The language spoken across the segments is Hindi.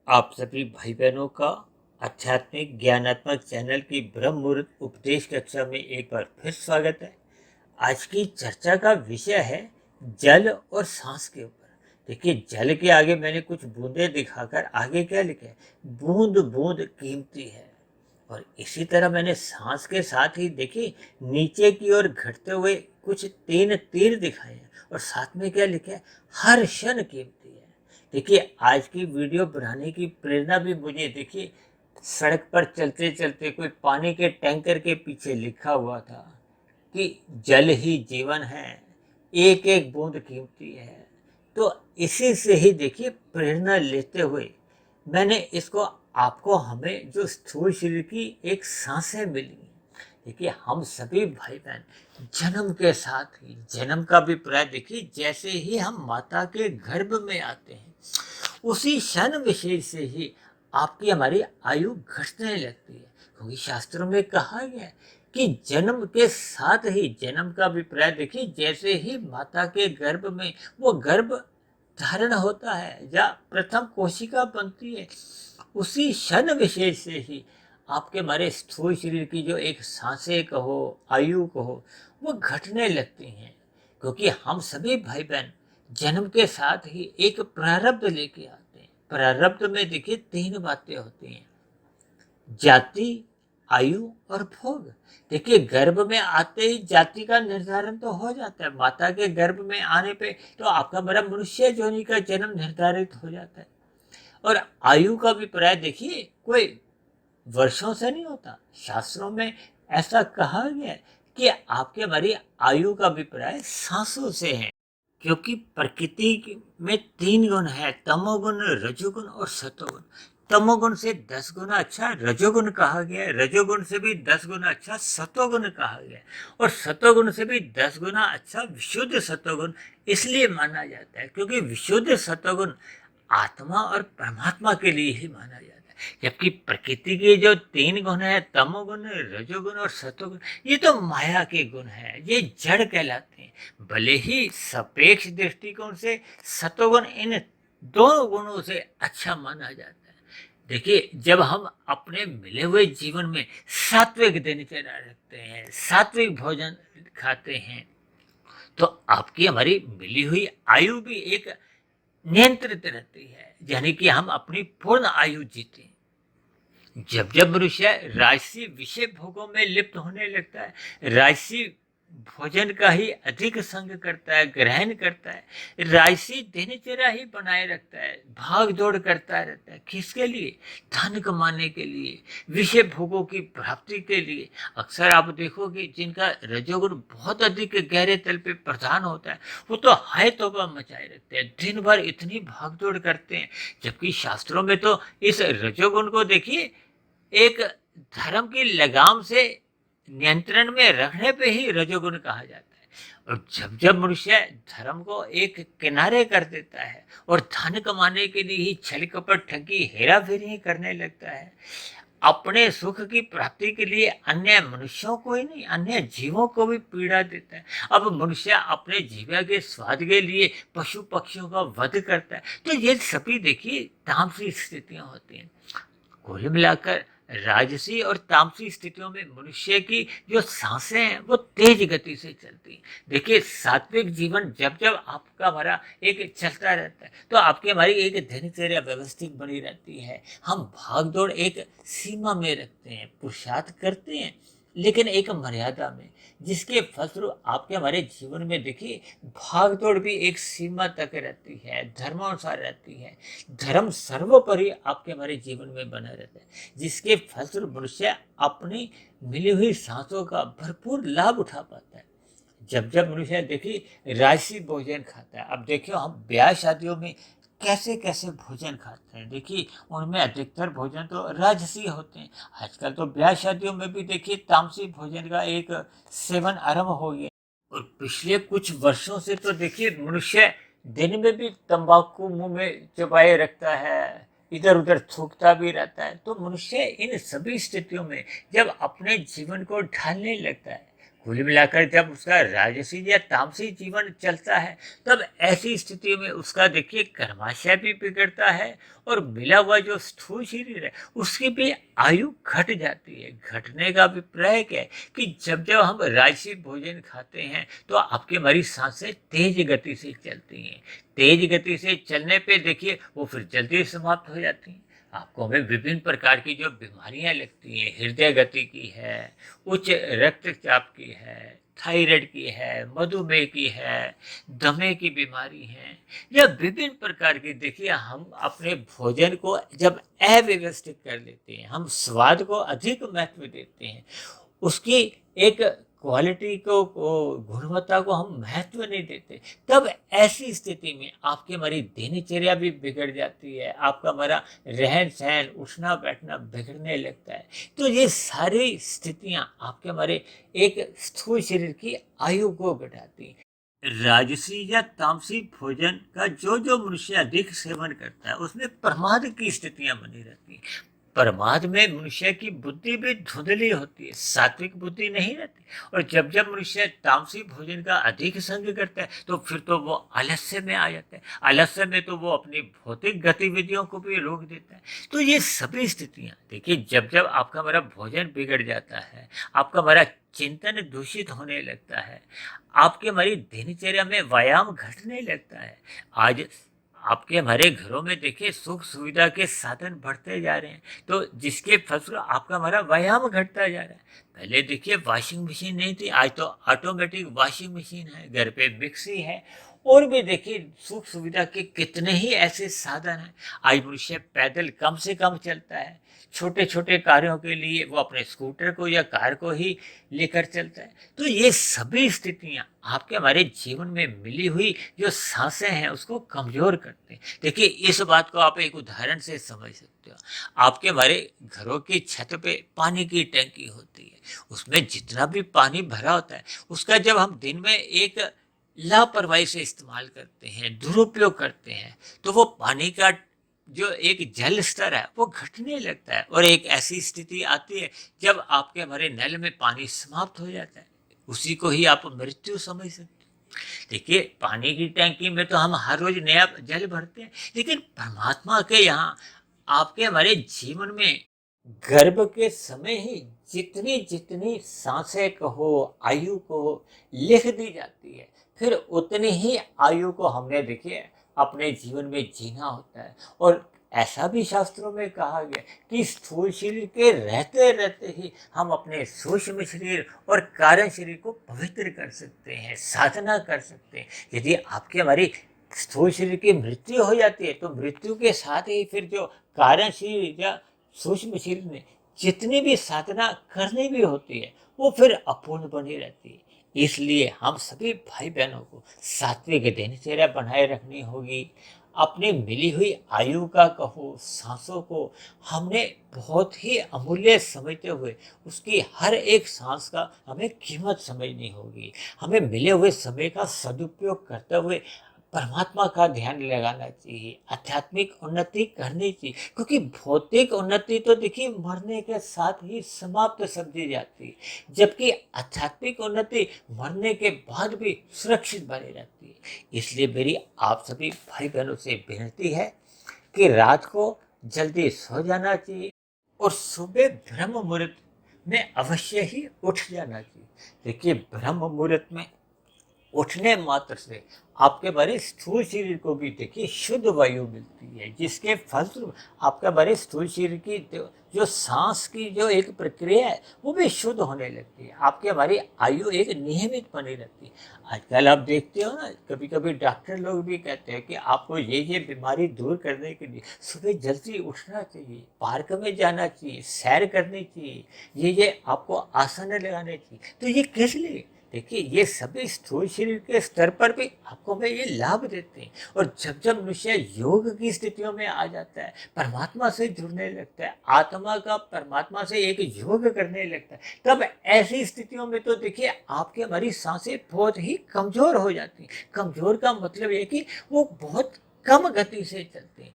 आप सभी भाई बहनों का आध्यात्मिक ज्ञानात्मक चैनल की ब्रह्म मुहूर्त उपदेश कक्षा में एक बार फिर स्वागत है। आज की चर्चा का विषय है जल और सांस के ऊपर। देखिए, जल के आगे मैंने कुछ बूंदें दिखाकर आगे क्या लिखा है, बूंद बूंद कीमती है। और इसी तरह मैंने सांस के साथ ही देखिए नीचे की ओर घटते हुए कुछ तीन तीर दिखाए हैं और साथ में क्या लिखा है, हर क्षण कीमती है। देखिए, आज की वीडियो बनाने की प्रेरणा भी मुझे देखिए सड़क पर चलते चलते कोई पानी के टैंकर के पीछे लिखा हुआ था कि जल ही जीवन है, एक एक बूंद कीमती है। तो इसी से ही देखिए प्रेरणा लेते हुए मैंने इसको आपको हमें जो स्थूल शरीर की एक सांसें मिली, देखिए हम सभी भाई बहन जन्म के साथ ही, जन्म का भी प्राय देखिए जैसे ही हम माता के गर्भ में आते हैं उसी क्षण विशेष से ही आपकी हमारी आयु घटने लगती है। क्योंकि शास्त्रों में कहा गया है कि जन्म के साथ ही, जन्म का अभिप्राय देखिए जैसे ही माता के गर्भ में वो गर्भ धारण होता है या प्रथम कोशिका बनती है, उसी क्षण विशेष से ही आपके हमारे स्थूल शरीर की जो एक सांसें कहो, आयु कहो, वो घटने लगती हैं। क्योंकि हम सभी भाई बहन जन्म के साथ ही एक प्रारब्ध लेके आते हैं। प्रारब्ध में देखिए तीन बातें होती हैं, जाति, आयु और भोग। देखिए, गर्भ में आते ही जाति का निर्धारण तो हो जाता है। माता के गर्भ में आने पे तो आपका बड़ा मनुष्य योनि का जन्म निर्धारित हो जाता है। और आयु का भी प्राय देखिए कोई वर्षों से नहीं होता। शास्त्रों में ऐसा कहा गया है कि आपके हमारी आयु का अभिप्राय सांसों से है। क्योंकि प्रकृति में तीन गुण है, तमोगुण, रजोगुण और सतोगुण। तमोगुण से 10 गुना अच्छा रजोगुण कहा गया है, रजोगुण से भी 10 गुना अच्छा सतोगुण कहा गया है, और सतोगुण से भी 10 गुना अच्छा विशुद्ध सतोगुण इसलिए माना जाता है क्योंकि विशुद्ध सतोगुण आत्मा और परमात्मा के लिए ही माना जाता है। जबकि प्रकृति के जो तीन गुण है, तमोगुण, रजोगुण और सतोगुण, ये तो माया के गुण है, ये जड़ कहलाते हैं। भले ही सापेक्ष दृष्टिकोण से सतोगुण इन दो गुणों से अच्छा माना जाता है। देखिए, जब हम अपने मिले हुए जीवन में सात्विक दिनचर्या रखते हैं, सात्विक भोजन खाते हैं, तो आपकी हमारी मिली हुई आयु भी एक नियंत्रित रहती है, यानी कि हम अपनी पूर्ण आयु जीते हैं। जब जब मनुष्य राजसी विषय भोगों में लिप्त होने लगता है, राजसी भोजन का ही अधिक संग करता है, ग्रहण करता है, राजसी दिनचर्या ही बनाए रखता है, भाग दौड़ करता रहता है, किसके लिए, धन कमाने के लिए, विषय भोगों की प्राप्ति के लिए। अक्सर आप देखोगे जिनका रजोगुण बहुत अधिक गहरे तल पे प्रधान होता है, वो तो हाय तौबा मचाए रखते हैं, दिन भर इतनी भाग दौड़ करते हैं। जबकि शास्त्रों में तो इस रजोगुण को देखिए एक धर्म की लगाम से नियंत्रण में रखने पे ही रजोगुण कहा जाता है। और जब जब मनुष्य धर्म को एक किनारे कर देता है और धन कमाने के लिए ही छल कपट, ठगी, हेरा फेरी करने लगता है, अपने सुख की प्राप्ति के लिए अन्य मनुष्यों को ही नहीं, अन्य जीवों को भी पीड़ा देता है। अब मनुष्य अपने जीवा के स्वाद के लिए पशु पक्षियों का वध करता है। तो ये सभी देखिए तामसी स्थितियां होती हैं। कुल मिलाकर राजसी और तामसी स्थितियों में मनुष्य की जो सांसें हैं वो तेज गति से चलती हैं। देखिए, सात्विक जीवन जब जब आपका हमारा एक चलता रहता है तो आपकी हमारी एक दिनचर्या व्यवस्थित बनी रहती है। हम भाग दौड़ एक सीमा में रखते हैं, पुरुषार्थ करते हैं, लेकिन एक मर्यादा में, जिसके फलस्वरूप आपके हमारे जीवन में देखिए भाग दौड़ भी एक सीमा तक रहती है, धर्मानुसार रहती है। धर्म सर्वोपरि आपके हमारे जीवन में बना रहता है, जिसके फलस्वरूप मनुष्य अपनी मिली हुई सांसों का भरपूर लाभ उठा पाता है। जब जब मनुष्य देखिए राजसी भोजन खाता है, अब देखियो हम ब्याह शादियों में कैसे कैसे भोजन खाते हैं, देखिए उनमें अधिकतर भोजन तो राजसी होते हैं। आजकल तो ब्याह शादियों में भी देखिए तामसी भोजन का एक सेवन आरंभ हो गया। और पिछले कुछ वर्षों से तो देखिए मनुष्य दिन में भी तंबाकू मुंह में चबाए रखता है, इधर उधर थूकता भी रहता है। तो मनुष्य इन सभी स्थितियों में जब अपने जीवन को ढालने लगता है, कुल मिलाकर जब उसका राजसी या तामसी जीवन चलता है, तब ऐसी स्थिति में उसका देखिए कर्माशय भी बिगड़ता है और मिला हुआ जो स्थूल शरीर है उसकी भी आयु घट जाती है। घटने का अभिप्राय क्या है कि जब जब हम राजसी भोजन खाते हैं तो आपकी हमारी सांसें तेज गति से चलती हैं। तेज गति से चलने पे देखिए वो फिर जल्दी समाप्त हो जाती हैं। आपको हमें विभिन्न प्रकार की जो बीमारियां लगती हैं, हृदय गति की है, उच्च रक्तचाप की है, थायराइड की है, मधुमेह की है, दमे की बीमारी है, या विभिन्न प्रकार की देखिए हम अपने भोजन को जब अव्यवस्थित कर लेते हैं, हम स्वाद को अधिक महत्व देते हैं, उसकी एक क्वालिटी को गुणवत्ता को हम महत्व नहीं देते, तब ऐसी स्थिति में आपकी हमारी दिनचर्या भी बिगड़ जाती है, आपका हमारा रहन सहन उठना बैठना बिगड़ने लगता है। तो ये सारी स्थितियां आपके हमारे एक स्थूल शरीर की आयु को घटाती हैं। राजसी या तामसी भोजन का जो जो मनुष्य अधिक सेवन करता है उसमें प्रमाद की स्थितियां बनी रहती हैं। प्रमाद में मनुष्य की बुद्धि भी धुंधली होती है, सात्विक बुद्धि नहीं रहती। और जब जब मनुष्य तामसी भोजन का अधिक संग करता है तो फिर तो वो आलस्य में आ जाता है। आलस्य में तो वो अपनी भौतिक गतिविधियों को भी रोक देता है। तो ये सभी स्थितियां देखिए जब जब आपका हमारा भोजन बिगड़ जाता है, आपका हमारा चिंतन दूषित होने लगता है, आपके हमारी दिनचर्या में व्यायाम घटने लगता है। आज आपके हमारे घरों में देखिए सुख सुविधा के साधन बढ़ते जा रहे हैं, तो जिसके फलस्वरूप आपका हमारा व्यायाम घटता जा रहा है। पहले देखिए वॉशिंग मशीन नहीं थी, आज तो ऑटोमेटिक वॉशिंग मशीन है, घर पे मिक्सी है, और भी देखिए सुख सुविधा के कितने ही ऐसे साधन हैं। आज मनुष्य पैदल कम से कम चलता है, छोटे छोटे कार्यों के लिए वो अपने स्कूटर को या कार को ही लेकर चलता है। तो ये सभी स्थितियां आपके हमारे जीवन में मिली हुई जो सांसें हैं उसको कमजोर करते हैं। देखिए इस बात को आप एक उदाहरण से समझ सकते हो। आपके हमारे घरों की छत पे पानी की टंकी होती है, उसमें जितना भी पानी भरा होता है उसका जब हम दिन में एक लापरवाही से इस्तेमाल करते हैं, दुरुपयोग करते हैं, तो वो पानी का जो एक जल स्तर है वो घटने लगता है और एक ऐसी स्थिति आती है जब आपके हमारे नल में पानी समाप्त हो जाता है। उसी को ही आप मृत्यु समझ सकते हैं। देखिए पानी की टैंकी में तो हम हर रोज नया जल भरते हैं, लेकिन परमात्मा के यहाँ आपके हमारे जीवन में गर्भ के समय ही जितनी जितनी सांसें कहो, आयु कहो, लिख दी जाती है, फिर उतनी ही आयु को हमने देखिए अपने जीवन में जीना होता है। और ऐसा भी शास्त्रों में कहा गया कि स्थूल शरीर के रहते रहते ही हम अपने सूक्ष्म शरीर और कारण शरीर को पवित्र कर सकते हैं, साधना कर सकते हैं। यदि आपकी हमारी स्थूल शरीर की मृत्यु हो जाती है तो मृत्यु के साथ ही फिर जो कारण शरीर या सूक्ष्म शरीर में जितनी भी साधना करनी भी होती है वो फिर अपूर्ण बनी रहती है। इसलिए हम सभी भाई बहनों को सात्विक दिनचर्या बनाए रखनी होगी। अपनी मिली हुई आयु का कहो, सांसों को हमने बहुत ही अमूल्य समझते हुए उसकी हर एक सांस का हमें कीमत समझनी होगी। हमें मिले हुए समय का सदुपयोग करते हुए परमात्मा का ध्यान लगाना चाहिए, आध्यात्मिक उन्नति करनी चाहिए, क्योंकि भौतिक उन्नति तो देखिए मरने के साथ ही समाप्त समझी जाती है, जबकि आध्यात्मिक उन्नति मरने के बाद भी सुरक्षित बनी रहती है। इसलिए मेरी आप सभी भाई बहनों से विनती है कि रात को जल्दी सो जाना चाहिए और सुबह ब्रह्म मुहूर्त में अवश्य ही उठ जाना चाहिए। देखिए ब्रह्म मुहूर्त में उठने मात्र से आपके बारे स्थूल शरीर को भी देखिए शुद्ध वायु मिलती है, जिसके फलस्वरूप आपके बारे स्थूल शरीर की जो सांस की जो एक प्रक्रिया है वो भी शुद्ध होने लगती है। आपकी हमारी आयु एक नियमित बनी रहती है। आजकल आप देखते हो ना, कभी कभी डॉक्टर लोग भी कहते हैं कि आपको ये बीमारी दूर करने के लिए सुबह जल्दी उठना चाहिए, पार्क में जाना चाहिए, सैर करनी चाहिए, ये आपको आसन लगाने चाहिए। तो ये किस लिए? देखिए ये सभी स्थूल शरीर के स्तर पर भी आपको में ये लाभ देते हैं। और जब जब मनुष्य योग की स्थितियों में आ जाता है, परमात्मा से जुड़ने लगता है, आत्मा का परमात्मा से एक योग करने लगता है, तब ऐसी स्थितियों में तो देखिए आपकी हमारी सांसें बहुत ही कमजोर हो जाती हैं। कमजोर का मतलब ये कि वो बहुत कम गति से चलते हैं।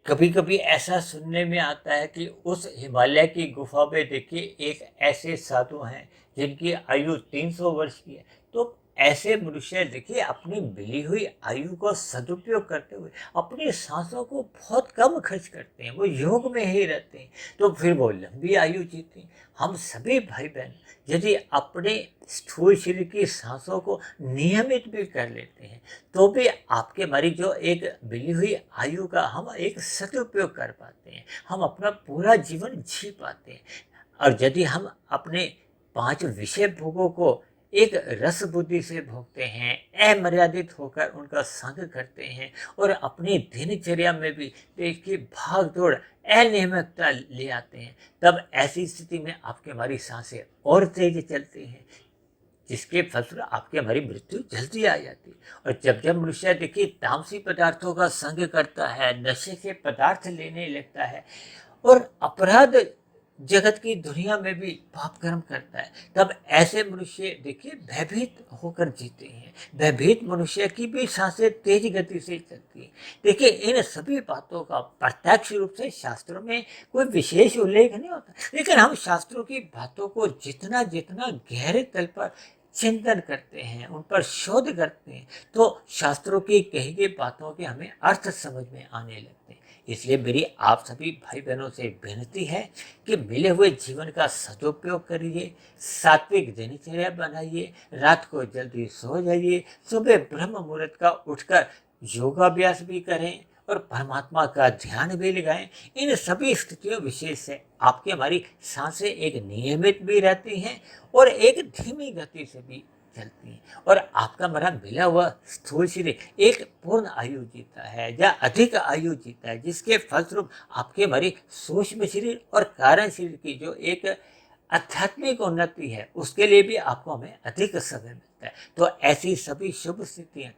कभी कभी ऐसा सुनने में आता है कि उस हिमालय की गुफा में देखिए एक ऐसे साधु हैं जिनकी आयु 300 वर्ष की है। तो ऐसे मनुष्य देखिए अपनी मिली हुई आयु का सदुपयोग करते हुए अपनी सांसों को बहुत कम खर्च करते हैं, वो योग में ही रहते हैं, तो फिर वो लंबी आयु जीते हैं। हम सभी भाई बहन यदि अपने स्थूल शरीर की सांसों को नियमित भी कर लेते हैं, तो भी आपके हमारी जो एक मिली हुई आयु का हम एक सदुपयोग कर पाते हैं, हम अपना पूरा जीवन जी पाते हैं। और यदि हम अपने 5 विषय भोगों को एक रस बुद्धि से भोगते हैं, अमर्यादित होकर उनका संग करते हैं और अपनी दिनचर्या में भी देखिए भाग दौड़ अनियमितता ले आते हैं, तब ऐसी स्थिति में आपकी हमारी सांसें और तेज चलती हैं, जिसके फलस्वरूप आपकी हमारी मृत्यु जल्दी आ जाती है। और जब जब मनुष्य देखिए तामसी पदार्थों का संग करता है, नशे के पदार्थ लेने लगता है और अपराध जगत की दुनिया में भी पाप कर्म करता है, तब ऐसे मनुष्य देखिए भयभीत होकर जीते हैं। भयभीत मनुष्य की भी सांसें तेज गति से चलती हैं। देखिए इन सभी बातों का प्रत्यक्ष रूप से शास्त्रों में कोई विशेष उल्लेख नहीं होता, लेकिन हम शास्त्रों की बातों को जितना जितना गहरे तल पर चिंतन करते हैं, उन पर शोध करते हैं, तो शास्त्रों की कही गई बातों के हमें अर्थ समझ में आने लगते हैं। इसलिए मेरी आप सभी भाई बहनों से विनती है कि मिले हुए जीवन का सदुपयोग करिए, सात्विक दिनचर्या बनाइए, रात को जल्दी सो जाइए, सुबह ब्रह्म मुहूर्त का उठकर योगाभ्यास भी करें और परमात्मा का ध्यान भी लगाएं। इन सभी स्थितियों विशेष से आपकी हमारी सांसें एक नियमित भी रहती हैं और एक धीमी गति से भी चलती हैं, और आपका हमारा मिला हुआ स्थूल शरीर एक पूर्ण आयु जीता है या अधिक आयु जीता है, जिसके फलस्वरूप आपके हमारी सूक्ष्म शरीर और कारण शरीर की जो एक आध्यात्मिक उन्नति है, उसके लिए भी आपको हमें अधिक समय मिलता है। तो ऐसी सभी शुभ स्थितियाँ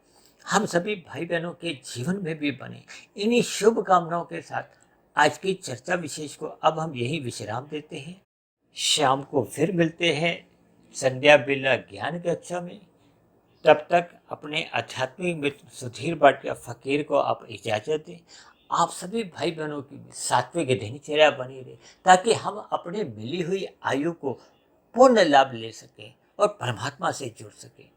हम सभी भाई बहनों के जीवन में भी बने। इन्हीं शुभ कामनाओं के साथ आज की चर्चा विशेष को अब हम यही विश्राम देते हैं। शाम को फिर मिलते हैं संध्या बेला ज्ञान कक्षा में। तब तक अपने आध्यात्मिक मित्र सुधीर भाटिया फकीर को आप इजाज़त दें। आप सभी भाई बहनों की भी सात्विक दिनचर्या बनी रहे, ताकि हम अपने मिली हुई आयु को पूर्ण लाभ ले सकें और परमात्मा से जुड़ सकें।